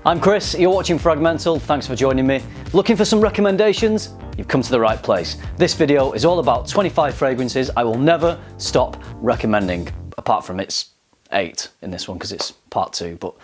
I'm Chris, you're watching FRAG-MENTAL, thanks for joining me. Looking for some recommendations? You've come to the right place. This video is all about 25 fragrances I will never stop recommending, apart from it's 8 in this one because it's part 2, but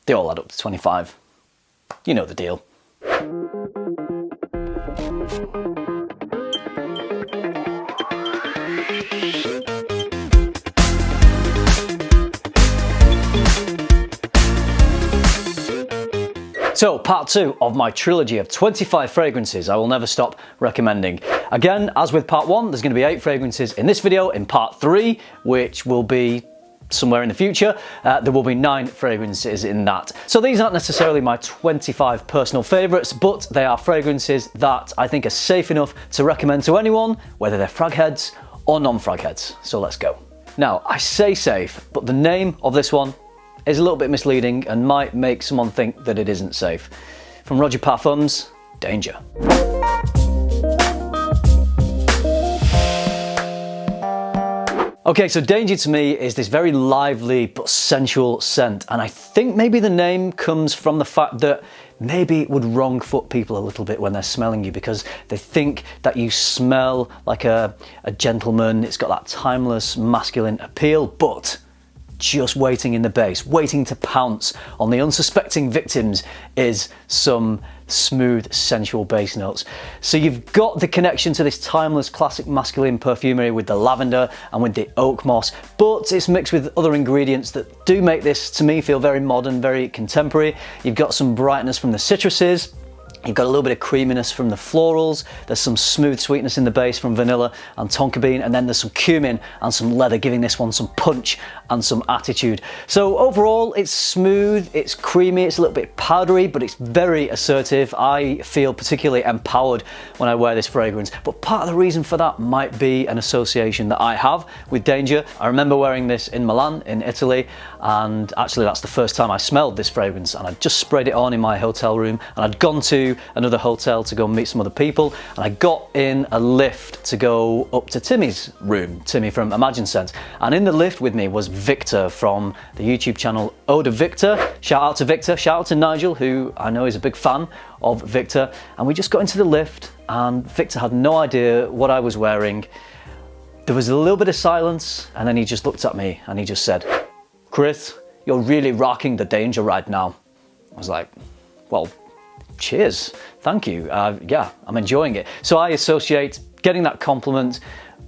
they all add up to 25. You know the deal. So, part 2 of my trilogy of 25 fragrances I will never stop recommending. Again, as with part 1, there's going to be 8 fragrances in this video. In part 3, which will be somewhere in the future, there will be 9 fragrances in that. So these aren't necessarily my 25 personal favourites, but they are fragrances that I think are safe enough to recommend to anyone, whether they're frag heads or non-frag heads. So let's go. Now, I say safe, but the name of this one is a little bit misleading and might make someone think that it isn't safe. From Roja Parfums, Danger. Okay, so Danger to me is this very lively but sensual scent, and I think maybe the name comes from the fact that maybe it would wrong foot people a little bit when they're smelling you because they think that you smell like a gentleman. It's got that timeless masculine appeal, but just waiting in the base, waiting to pounce on the unsuspecting victims is some smooth, sensual base notes. So you've got the connection to this timeless classic masculine perfumery with the lavender and with the oak moss, but it's mixed with other ingredients that do make this, to me, feel very modern, very contemporary. You've got some brightness from the citruses. You've got a little bit of creaminess from the florals, there's some smooth sweetness in the base from vanilla and tonka bean, and then there's some cumin and some leather, giving this one some punch and some attitude. So overall, it's smooth, it's creamy, it's a little bit powdery, but it's very assertive. I feel particularly empowered when I wear this fragrance, but part of the reason for that might be an association that I have with Danger. I remember wearing this in Milan, in Italy, and actually that's the first time I smelled this fragrance, and I just sprayed it on in my hotel room, and I'd gone to another hotel to go and meet some other people, and I got in a lift to go up to Timmy's room, Timmy from Imagine Sense, and in the lift with me was Victor from the YouTube channel Eau de Victor. Shout out to Victor, shout out to Nigel, who I know is a big fan of Victor, and we just got into the lift and Victor had no idea what I was wearing. There was a little bit of silence, and then he just looked at me and he just said, "Chris, you're really rocking the Danger right now." I was like, well, cheers, thank you. Yeah, I'm enjoying it. So I associate getting that compliment,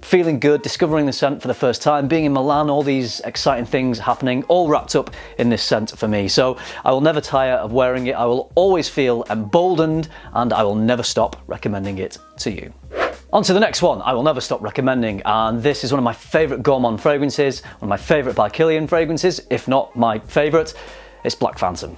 feeling good, discovering the scent for the first time, being in Milan, all these exciting things happening, all wrapped up in this scent for me. So I will never tire of wearing it. I will always feel emboldened, and I will never stop recommending it to you. On to the next one I will never stop recommending, and this is one of my favourite gourmand fragrances, one of my favourite by Kilian fragrances, if not my favourite. It's Black Phantom.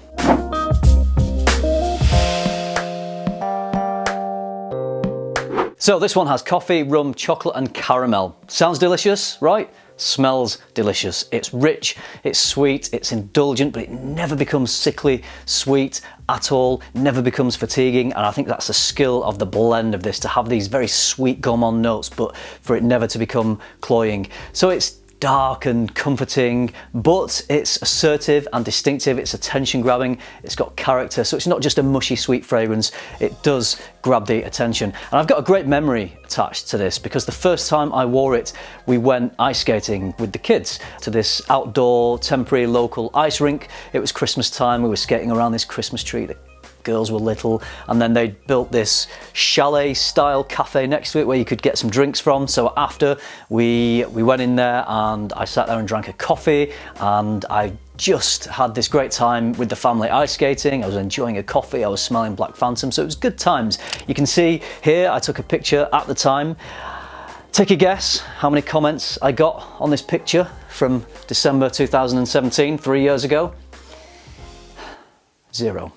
So this one has coffee, rum, chocolate and caramel. Sounds delicious, right? Smells delicious. It's rich, it's sweet, it's indulgent, but it never becomes sickly sweet at all, never becomes fatiguing, and I think that's the skill of the blend of this, to have these very sweet gourmand notes, but for it never to become cloying. So it's dark and comforting, but it's assertive and distinctive, it's attention grabbing, it's got character, so it's not just a mushy sweet fragrance, it does grab the attention. And I've got a great memory attached to this because the first time I wore it, we went ice skating with the kids to this outdoor temporary local ice rink. It was Christmas time, we were skating around this Christmas tree. The girls were little, and then they built this chalet style cafe next to it where you could get some drinks from. So after we went in there and I sat there and drank a coffee, and I just had this great time with the family ice skating. I was enjoying a coffee, I was smelling Black Phantom, so it was good times. You can see here I took a picture at the time. Take a guess how many comments I got on this picture from December 2017, 3 years ago. 0.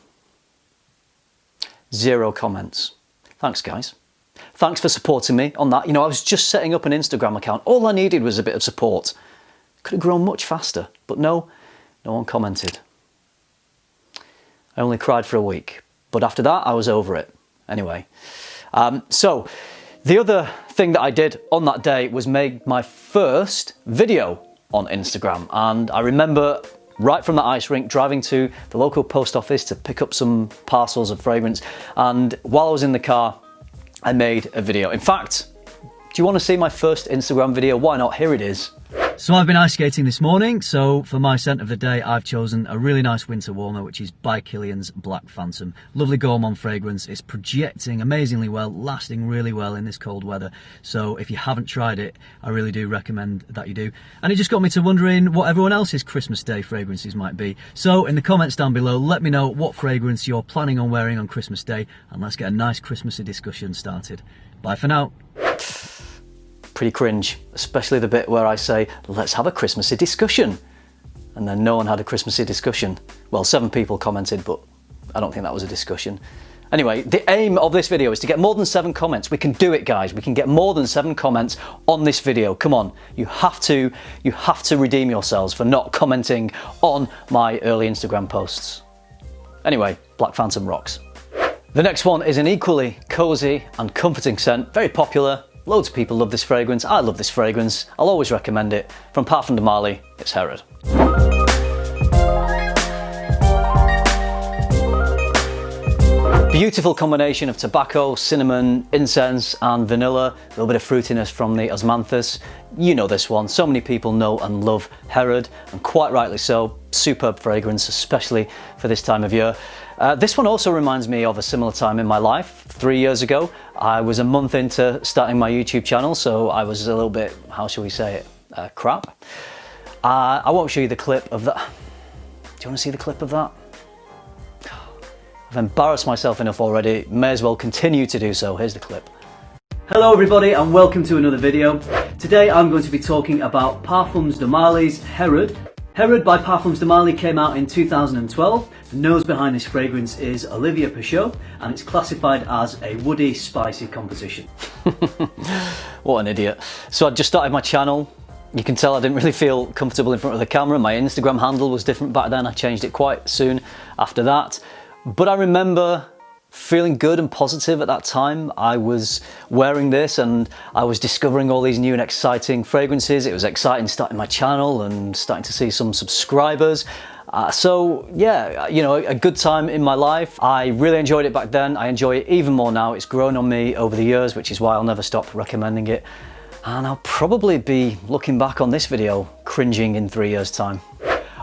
0 comments. Thanks, guys. Thanks for supporting me on that. You know, I was just setting up an Instagram account. All I needed was a bit of support. Could have grown much faster, but no one commented. I only cried for a week, but after that, I was over it. Anyway, so the other thing that I did on that day was make my first video on Instagram, and I remember right from the ice rink, driving to the local post office to pick up some parcels of fragrance. And while I was in the car, I made a video. In fact, do you want to see my first Instagram video? Why not? Here it is. So I've been ice skating this morning, so for my scent of the day I've chosen a really nice winter warmer, which is by Kilian's Black Phantom. Lovely gourmand fragrance. It's projecting amazingly well, lasting really well in this cold weather. So if you haven't tried it, I really do recommend that you do. And it just got me to wondering what everyone else's Christmas Day fragrances might be. So in the comments down below, let me know what fragrance you're planning on wearing on Christmas Day, and let's get a nice Christmassy discussion started. Bye for now. Pretty cringe, especially the bit where I say, let's have a Christmassy discussion. And then no one had a Christmassy discussion. Well, 7 people commented, but I don't think that was a discussion. Anyway, the aim of this video is to get more than 7 comments. We can do it, guys. We can get more than 7 comments on this video. Come on, you have to redeem yourselves for not commenting on my early Instagram posts. Anyway, Black Phantom rocks. The next one is an equally cozy and comforting scent, very popular. Loads of people love this fragrance. I love this fragrance. I'll always recommend it. From Parfum de Marly, it's Herod. Beautiful combination of tobacco, cinnamon, incense and vanilla. A little bit of fruitiness from the osmanthus. You know this one. So many people know and love Herod, and quite rightly so. Superb fragrance, especially for this time of year. This one also reminds me of a similar time in my life. 3 years ago, I was a month into starting my YouTube channel, so I was a little bit, how shall we say it, crap. I won't show you the clip of that. Do you want to see the clip of that? I've embarrassed myself enough already, may as well continue to do so. Here's the clip. Hello everybody and welcome to another video. Today I'm going to be talking about Parfums de Marly's Herod. Herod by Parfums de Marly came out in 2012. The nose behind this fragrance is Olivier Peuchot, and it's classified as a woody, spicy composition. What an idiot. So I just started my channel. You can tell I didn't really feel comfortable in front of the camera. My Instagram handle was different back then. I changed it quite soon after that. But I remember feeling good and positive at that time. I was wearing this and I was discovering all these new and exciting fragrances. It was exciting starting my channel and starting to see some subscribers. So yeah, you know, a good time in my life. I really enjoyed it back then. I enjoy it even more now. It's grown on me over the years, which is why I'll never stop recommending it. And I'll probably be looking back on this video cringing in 3 years' time.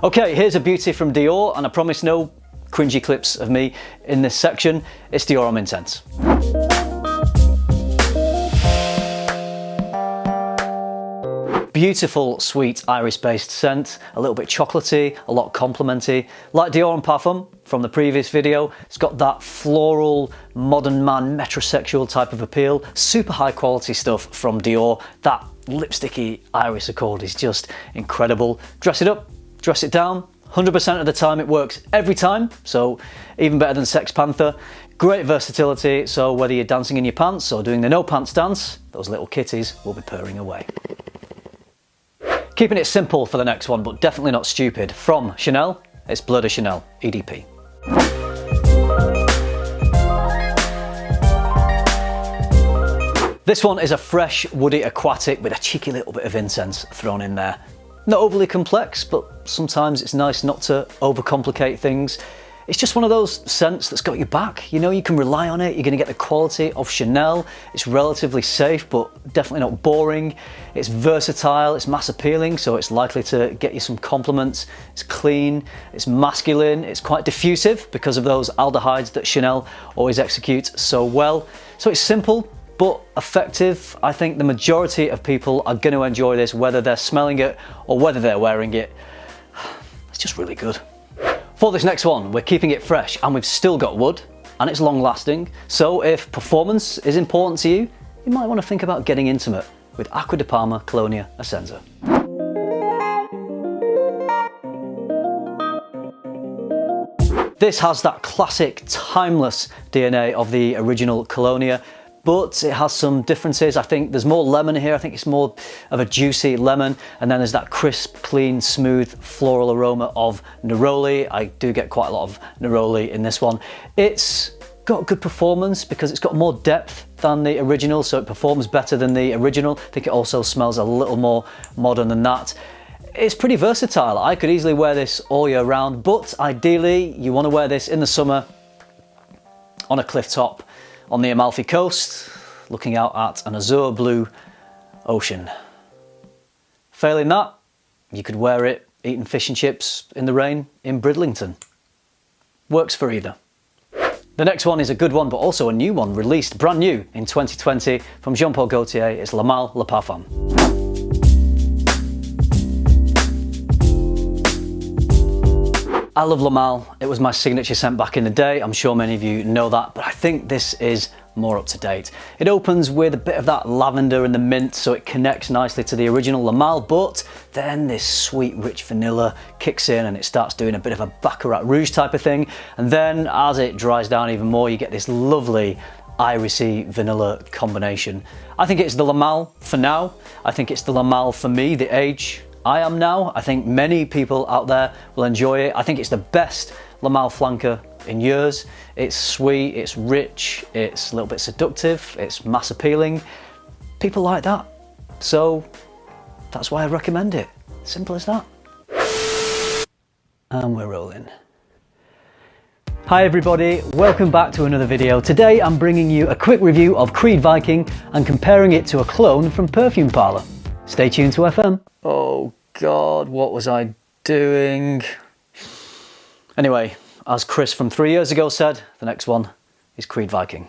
Okay, here's a beauty from Dior, and I promise no cringy clips of me in this section. It's Dior Homme Intense. Beautiful, sweet Irish-based scent, a little bit chocolatey, a lot complimenty. Like Dior and Parfum from the previous video, it's got that floral, modern man, metrosexual type of appeal. Super high quality stuff from Dior. That lipsticky iris accord is just incredible. Dress it up, dress it down. 100% of the time it works every time, so even better than Sex Panther. Great versatility, so whether you're dancing in your pants or doing the no pants dance, those little kitties will be purring away. Keeping it simple for the next one, but definitely not stupid. From Chanel, it's Bleu de Chanel, EDP. This one is a fresh, woody aquatic with a cheeky little bit of incense thrown in there. Not overly complex, but sometimes it's nice not to overcomplicate things. It's just one of those scents that's got your back. You know, you can rely on it. You're going to get the quality of Chanel. It's relatively safe, but definitely not boring. It's versatile, it's mass appealing, so it's likely to get you some compliments. It's clean, it's masculine, it's quite diffusive because of those aldehydes that Chanel always executes so well. So it's simple, but effective. I think the majority of people are going to enjoy this, whether they're smelling it or whether they're wearing it. It's just really good. For this next one, we're keeping it fresh and we've still got wood and it's long lasting. So if performance is important to you, you might want to think about getting intimate with Acqua de Parma Colonia Essenza. This has that classic, timeless DNA of the original Colonia, but it has some differences. I think there's more lemon here. I think it's more of a juicy lemon. And then there's that crisp, clean, smooth floral aroma of neroli. I do get quite a lot of neroli in this one. It's got good performance because it's got more depth than the original, so it performs better than the original. I think it also smells a little more modern than that. it's pretty versatile. I could easily wear this all year round, but ideally you want to wear this in the summer on a cliff top on the Amalfi Coast, looking out at an azure blue ocean. Failing that, you could wear it eating fish and chips in the rain in Bridlington. Works for either. The next one is a good one, but also a new one, released brand new in 2020 from Jean-Paul Gaultier. It's La Malle Le Parfum. I love La Malle. It was my signature scent back in the day. I'm sure many of you know that, but I think this is more up to date. It opens with a bit of that lavender and the mint, so it connects nicely to the original La Malle, but then this sweet, rich vanilla kicks in and it starts doing a bit of a Baccarat Rouge type of thing. And then as it dries down even more, you get this lovely irisy vanilla combination. I think it's the La Malle for now. I think it's the La Malle for me, the age I am now. I think many people out there will enjoy it. I think it's the best La Malle flanker in years. It's sweet, it's rich, it's a little bit seductive, it's mass appealing. People like that. So that's why I recommend it. Simple as that. And we're rolling. Hi everybody, welcome back to another video. Today I'm bringing you a quick review of Creed Viking and comparing it to a cologne from Perfume Parlour. Stay tuned to FM. Oh God, what was I doing? Anyway, as Chris from 3 years ago said, the next one is Creed Viking.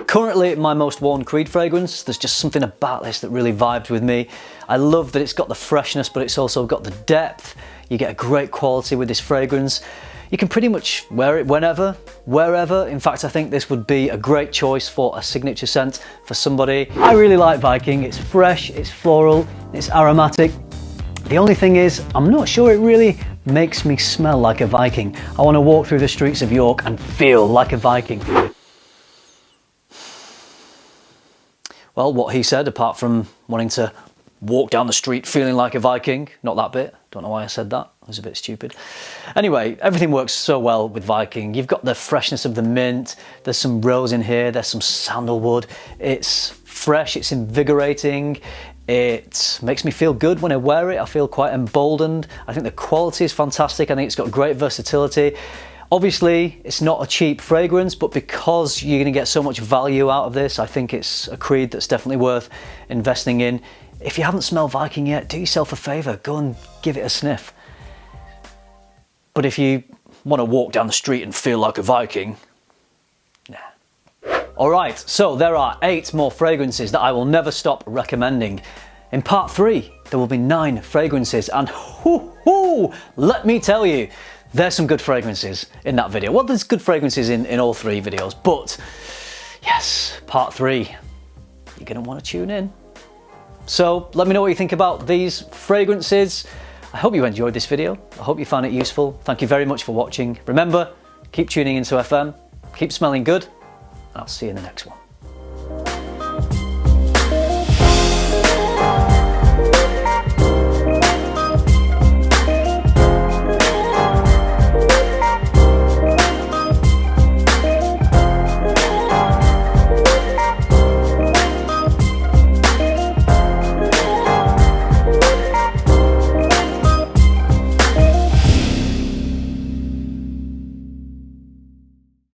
Currently my most worn Creed fragrance. There's just something about this that really vibes with me. I love that it's got the freshness, but it's also got the depth. You get a great quality with this fragrance. You can pretty much wear it whenever, wherever. In fact, I think this would be a great choice for a signature scent for somebody. I really like Viking. It's fresh, it's floral, it's aromatic. The only thing is, I'm not sure it really makes me smell like a Viking. I want to walk through the streets of York and feel like a Viking. Well, what he said, apart from wanting to walk down the street feeling like a Viking, not that bit. Don't know why I said that. It was a bit stupid. Anyway, everything works so well with Viking. You've got the freshness of the mint. There's some rose in here. There's some sandalwood. It's fresh. It's invigorating. It makes me feel good when I wear it. I feel quite emboldened. I think the quality is fantastic. I think it's got great versatility. Obviously, it's not a cheap fragrance, but because you're going to get so much value out of this, I think it's a Creed that's definitely worth investing in. If you haven't smelled Viking yet, do yourself a favour, go and give it a sniff. But if you want to walk down the street and feel like a Viking, nah. Alright, so there are 8 more fragrances that I will never stop recommending. In part 3, there will be 9 fragrances, and let me tell you, there's some good fragrances in that video. Well, there's good fragrances in all 3 videos, but yes, part 3, you're going to want to tune in. So let me know what you think about these fragrances. I hope you enjoyed this video. I hope you found it useful. Thank you very much for watching. Remember, keep tuning into FM, keep smelling good, and I'll see you in the next one.